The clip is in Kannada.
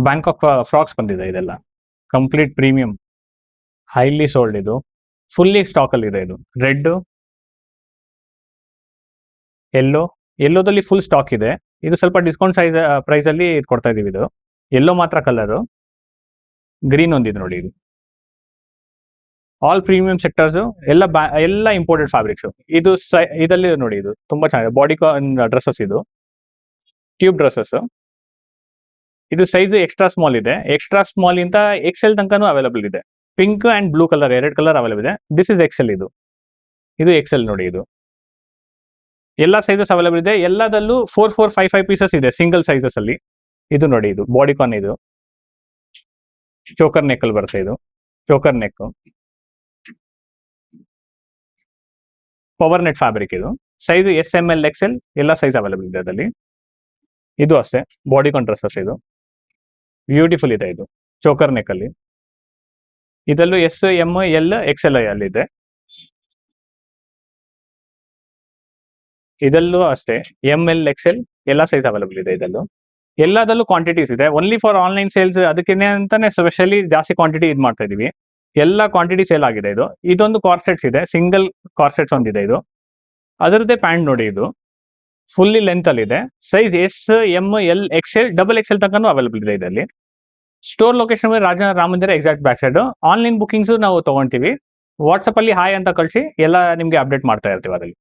ಬ್ಯಾಂಕಾಕ್ ಫ್ರಾಕ್ಸ್ ಬಂದಿದೆ ಇದೆಲ್ಲ. ಕಂಪ್ಲೀಟ್ ಪ್ರೀಮಿಯಂ, ಹೈಲಿ ಸೋಲ್ಡ್ ಇದು. ಫುಲ್ಲಿ ಸ್ಟಾಕ್ ಅಲ್ಲಿ ಇದೆ ಇದು. ರೆಡ್, ಎಲ್ಲೋದಲ್ಲಿ ಫುಲ್ ಸ್ಟಾಕ್ ಇದೆ. ಇದು ಸ್ವಲ್ಪ ಡಿಸ್ಕೌಂಟ್ ಪ್ರೈಸ್ ಅಲ್ಲಿ ಕೊಡ್ತಾ ಇದೀವಿ. ಇದು ಎಲ್ಲೋ ಮಾತ್ರ ಕಲರ್. ಗ್ರೀನ್ ಒಂದಿದೆ ನೋಡಿ. ಇದು ಆಲ್ ಪ್ರೀಮಿಯಂ ಸೆಕ್ಟರ್ಸ್, ಎಲ್ಲ ಇಂಪೋರ್ಟೆಡ್ ಫ್ಯಾಬ್ರಿಕ್ಸ್. ಇದು ಇದರಲ್ಲಿ ನೋಡಿ, ಇದು ತುಂಬಾ ಚೆನ್ನಾಗಿದೆ. ಬಾಡಿಕಾನ್ ಡ್ರೆಸ್ಸಸ್, ಇದು ಟ್ಯೂಬ್ ಡ್ರೆಸ್ಸಸ್. ಇದು ಸೈಜ್ ಎಕ್ಸ್ಟ್ರಾ ಸ್ಮಾಲ್ ಇದೆ. ಎಕ್ಸ್ಟ್ರಾ ಸ್ಮಾಲ್ ಇಂದ ಎಕ್ಸೆಲ್ ತನಕನೂ ಅವೈಲೇಬಲ್ ಇದೆ. Pink and blue colour, 2 colour available ಇದೆ. This is XL. ಇದು ಎಕ್ಸೆಲ್ ನೋಡಿ. ಇದು ಎಲ್ಲ ಸೈಜಸ್ ಅವೈಲೇಬಲ್ ಇದೆ. ಎಲ್ಲದಲ್ಲೂ 4, 4, 5, 5 ಪೀಸಸ್ ಇದೆ ಸಿಂಗಲ್ ಸೈಜಸ್ ಅಲ್ಲಿ. ಇದು ನೋಡಿ, ಇದು ಬಾಡಿಕಾನ್. ಇದು ಚೋಕರ್ ನೆಕ್ ಅಲ್ಲಿ ಬರುತ್ತೆ. ಇದು choker neck, power net fabric. ಇದು size S, M, L, XL ಎಲ್ಲ ಸೈಜ್ ಅವೈಲೇಬಲ್ ಇದೆ ಅದರಲ್ಲಿ. ಇದು ಅಷ್ಟೇ ಬಾಡಿಕಾನ್ ಡ್ರೆಸ್ಸಸ್. ಇದು ಬ್ಯೂಟಿಫುಲ್ ಇದೆ. ಇದು ಚೋಕರ್ ನೆಕ್ ಅಲ್ಲಿ. ಇದರಲ್ಲೂ ಎಸ್, ಎಂ, ಎಲ್, ಎಕ್ಸೆಲ್ ಅಲ್ಲಿ ಇದೆ. ಇದಲ್ಲೂ ಅಷ್ಟೇ ಎಂ, ಎಲ್, ಎಕ್ಸೆಲ್ ಎಲ್ಲ ಸೈಜ್ ಅವೈಲೇಬಲ್ ಇದೆ. ಇದಲ್ಲೂ ಎಲ್ಲದಲ್ಲೂ ಕ್ವಾಂಟಿಟೀಸ್ ಇದೆ. ಓನ್ಲಿ ಫಾರ್ ಆನ್ಲೈನ್ ಸೇಲ್ಸ್, ಅದಕ್ಕೇನೆ ಅಂತಾನೆ ಸ್ಪೆಷಲಿ ಜಾಸ್ತಿ ಕ್ವಾಂಟಿಟಿ ಇದು ಮಾಡ್ತಾ ಇದೀವಿ. ಎಲ್ಲ ಕ್ವಾಂಟಿಟಿ ಸೇಲ್ ಆಗಿದೆ. ಇದೊಂದು ಕಾರ್ಸೆಟ್ಸ್ ಇದೆ, ಸಿಂಗಲ್ ಕಾರ್ಸೆಟ್ಸ್ ಒಂದಿದೆ. ಇದು ಅದರದ್ದೇ ಪ್ಯಾಂಟ್ ನೋಡಿ. ಇದು ಫುಲ್ಲಿ ಲೆಂತ್ ಅಲ್ಲಿ ಇದೆ. Size S, M, L, X L, double X L ತನಕ ಅವೈಲೇಬಲ್ ಇದೆ ಇದರಲ್ಲಿ. Store location Rama Mandira exact back side. Online bookings ನಾವು ತಗೊಂತೀವಿ. ವಾಟ್ಸಪ್ ಅಲ್ಲಿ ಹಾಯ್ ಅಂತ ಕಳಿಸಿ, ಎಲ್ಲ ನಿಮ್ಗೆ ಅಪ್ಡೇಟ್ ಮಾಡ್ತಾ ಇರ್ತೀವಿ ಅದರಲ್ಲಿ.